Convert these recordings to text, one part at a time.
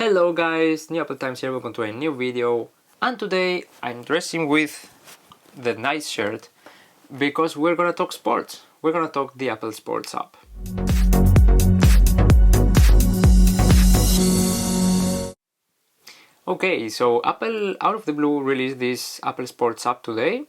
Hello guys, New Apple Times here, welcome to a new video. And today I'm dressing with the nice shirt because we're gonna talk sports. We're gonna talk the Apple Sports app. Okay, so Apple out of the blue released this Apple Sports app today,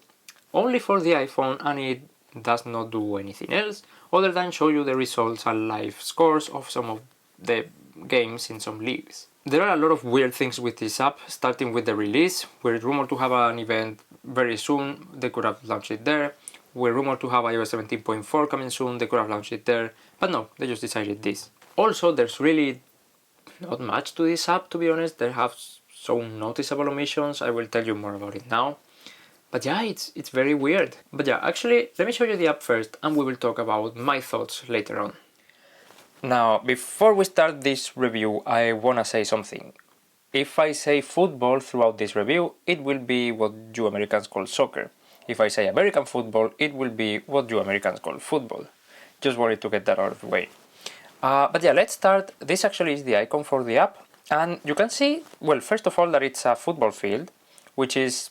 only for the iPhone, and it does not do anything else other than show you the results and live scores of some of the games in some leagues. There are a lot of weird things with this app, starting with the release. We're rumored to have an event very soon, they could have launched it there. We're rumored to have iOS 17.4 coming soon, they could have launched it there, but no, they just decided this. Also, there's really not much to this app, to be honest. They have some noticeable omissions, I will tell you more about it now. But yeah, it's very weird. But yeah, actually, let me show you the app first and we will talk about my thoughts later on. Now, before we start this review, I wanna say something. If I say football throughout this review, it will be what you Americans call soccer. If I say American football, it will be what you Americans call football. Just wanted to get that out of the way. But yeah, let's start. This actually is the icon for the app. And you can see, well, first of all, that it's a football field, which is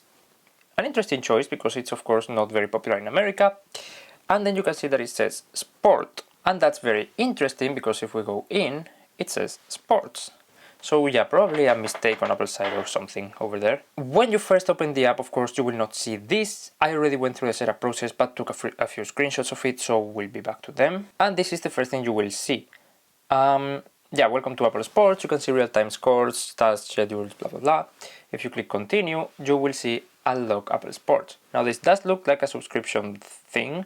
an interesting choice because it's of course not very popular in America. And then you can see that it says sport. And that's very interesting because if we go in, it says sports. So yeah, probably a mistake on Apple's side or something over there. When you first open the app, of course, you will not see this. I already went through the setup process but took a few screenshots of it, so we'll be back to them. And this is the first thing you will see. Yeah, welcome to Apple Sports. You can see real-time scores, stats, schedules, blah blah blah. If you click continue, you will see unlock Apple Sports. Now this does look like a subscription thing.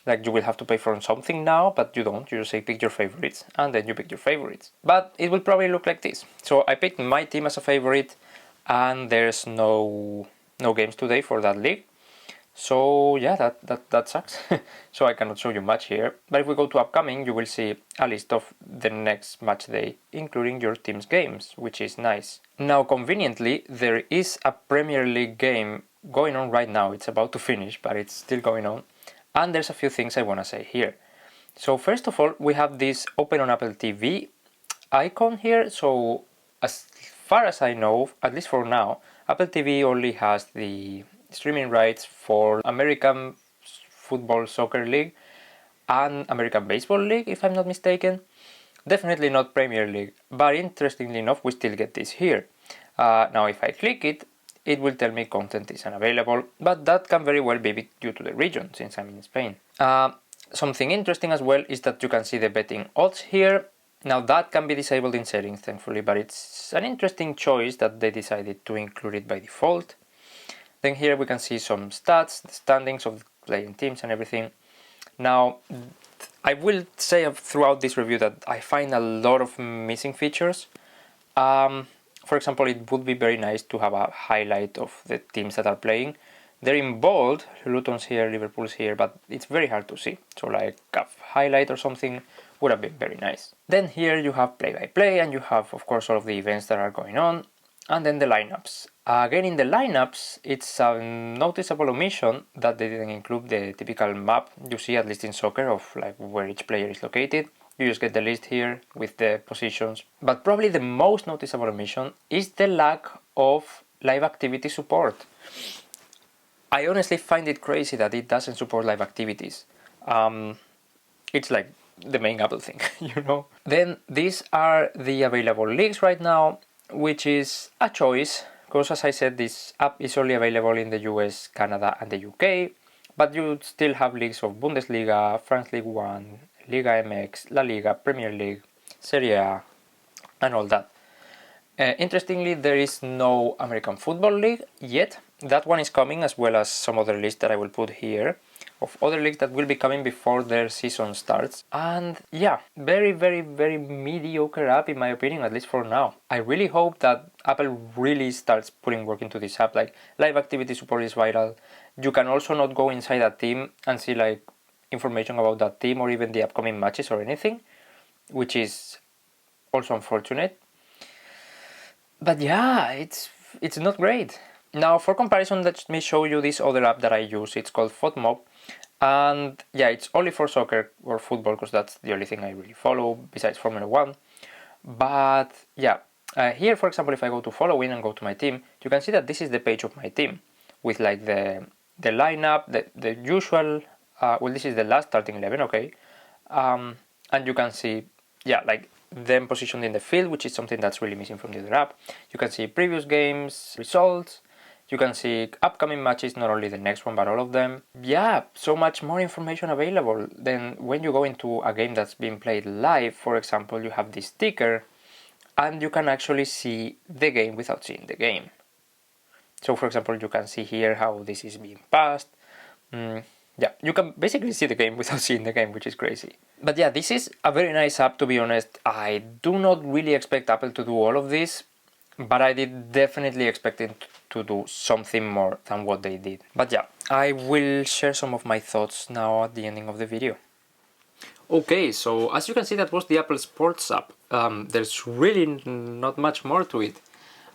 Like you will have to pay for something now, but you don't. You just say pick your favorites, and then you pick your favorites. But it will probably look like this. So I picked my team as a favorite, and there's no games today for that league. So yeah, that sucks. So I cannot show you much here. But if we go to upcoming, you will see a list of the next match day, including your team's games, which is nice. Now, conveniently, there is a Premier League game going on right now. It's about to finish, but it's still going on. And there's a few things I want to say here. So first of all, we have this Open on Apple TV icon here. So as far as I know, at least for now, Apple TV only has the streaming rights for American Football Soccer League and American Baseball League, if I'm not mistaken. Definitely not Premier League, but interestingly enough, we still get this here. Now if I click it, it will tell me content is unavailable, but that can very well be due to the region, since I'm in Spain. Something interesting as well is that you can see the betting odds here. Now that can be disabled in settings, thankfully, but it's an interesting choice that they decided to include it by default. Then here we can see some stats, the standings of the playing teams and everything. Now, I will say throughout this review that I find a lot of missing features. For example, it would be very nice to have a highlight of the teams that are playing. They're in bold, Luton's here, Liverpool's here, but it's very hard to see. So like a highlight or something would have been very nice. Then here you have play-by-play, and you have, of course, all of the events that are going on. And then the lineups. Again, in the lineups, it's a noticeable omission that they didn't include the typical map you see, at least in soccer, of like where each player is located. You just get the list here with the positions. But probably the most noticeable omission is the lack of live activity support. I honestly find it crazy that it doesn't support live activities. It's like the main Apple thing, you know? Then these are the available leagues right now, which is a choice, because as I said, this app is only available in the US, Canada and the UK, but you still have leagues of Bundesliga, France League 1, Liga MX, La Liga, Premier League, Serie A, and all that. Interestingly, there is no American Football League yet. That one is coming, as well as some other lists that I will put here of other leagues that will be coming before their season starts. And yeah, very mediocre app in my opinion, at least for now. I really hope that Apple really starts putting work into this app. Like, live activity support is vital. You can also not go inside a team and see like information about that team or even the upcoming matches or anything, which is also unfortunate. But yeah, it's not great. Now for comparison, let me show you this other app that I use. It's called FOTMob, and yeah, it's only for soccer or football because that's the only thing I really follow besides Formula 1. But yeah, Here, for example, if I go to following and go to my team, you can see that this is the page of my team with like the lineup, the usual, well, this is the last starting 11, okay. And you can see, yeah, like them positioned in the field, which is something that's really missing from the other app. You can see previous games, results, you can see upcoming matches, not only the next one, but all of them. Yeah, so much more information available. Then when you go into a game that's being played live, for example, you have this ticker, and you can actually see the game without seeing the game. So for example, you can see here how this is being passed. Yeah, you can basically see the game without seeing the game, which is crazy. But yeah, this is a very nice app, to be honest. I do not really expect Apple to do all of this, but I did definitely expect it to do something more than what they did. But yeah, I will share some of my thoughts now at the ending of the video. Okay, so as you can see, that was the Apple Sports app. There's really not much more to it.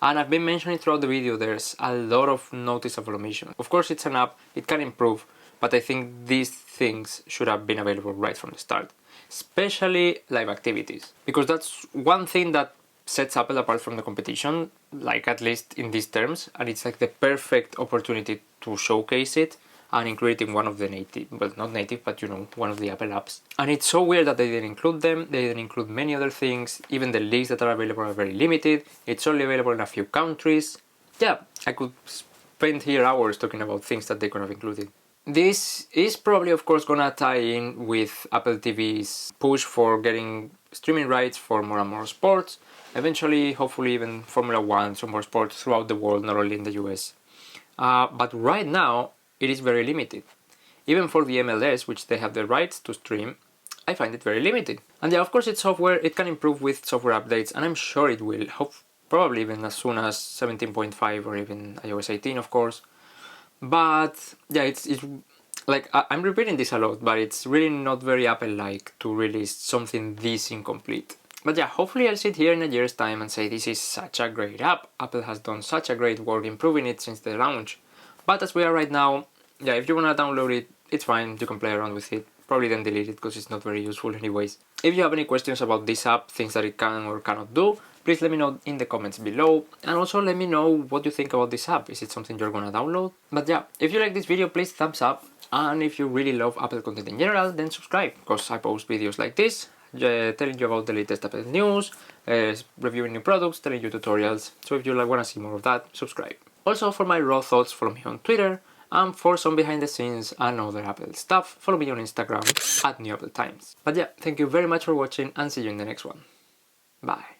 And I've been mentioning throughout the video, there's a lot of noticeable omission. Of course, it's an app, it can improve, but I think these things should have been available right from the start. Especially live activities. Because that's one thing that sets Apple apart from the competition, like at least in these terms, and it's like the perfect opportunity to showcase it and include it in one of the native, well, not native, but you know, one of the Apple apps. And it's so weird that they didn't include them, they didn't include many other things, even the links that are available are very limited, it's only available in a few countries. Yeah, I could spend here hours talking about things that they could have included. This is probably, of course, gonna tie in with Apple TV's push for getting streaming rights for more and more sports. Eventually, hopefully even Formula 1, some more sports throughout the world, not only in the US. But right now, it is very limited. Even for the MLS, which they have the rights to stream, I find it very limited. And yeah, of course it's software, it can improve with software updates, and I'm sure it will, probably even as soon as 17.5 or even iOS 18, of course. But yeah, it's like, I'm repeating this a lot, but it's really not very Apple-like to release something this incomplete. But yeah, hopefully I'll sit here in a year's time and say this is such a great app. Apple has done such a great work improving it since the launch. But as we are right now, yeah, if you wanna download it, it's fine, you can play around with it. Probably then delete it because it's not very useful anyways. If you have any questions about this app, things that it can or cannot do, please let me know in the comments below. And also let me know what you think about this app. Is it something you're gonna download? But yeah, if you like this video, please thumbs up. And if you really love Apple content in general, then subscribe, because I post videos like this, telling you about the latest Apple news, reviewing new products, telling you tutorials. So if you wanna see more of that, subscribe. Also, for my raw thoughts, follow me on Twitter, and for some behind the scenes and other Apple stuff, follow me on Instagram @NewAppleTimes. But yeah, thank you very much for watching, and see you in the next one. Bye.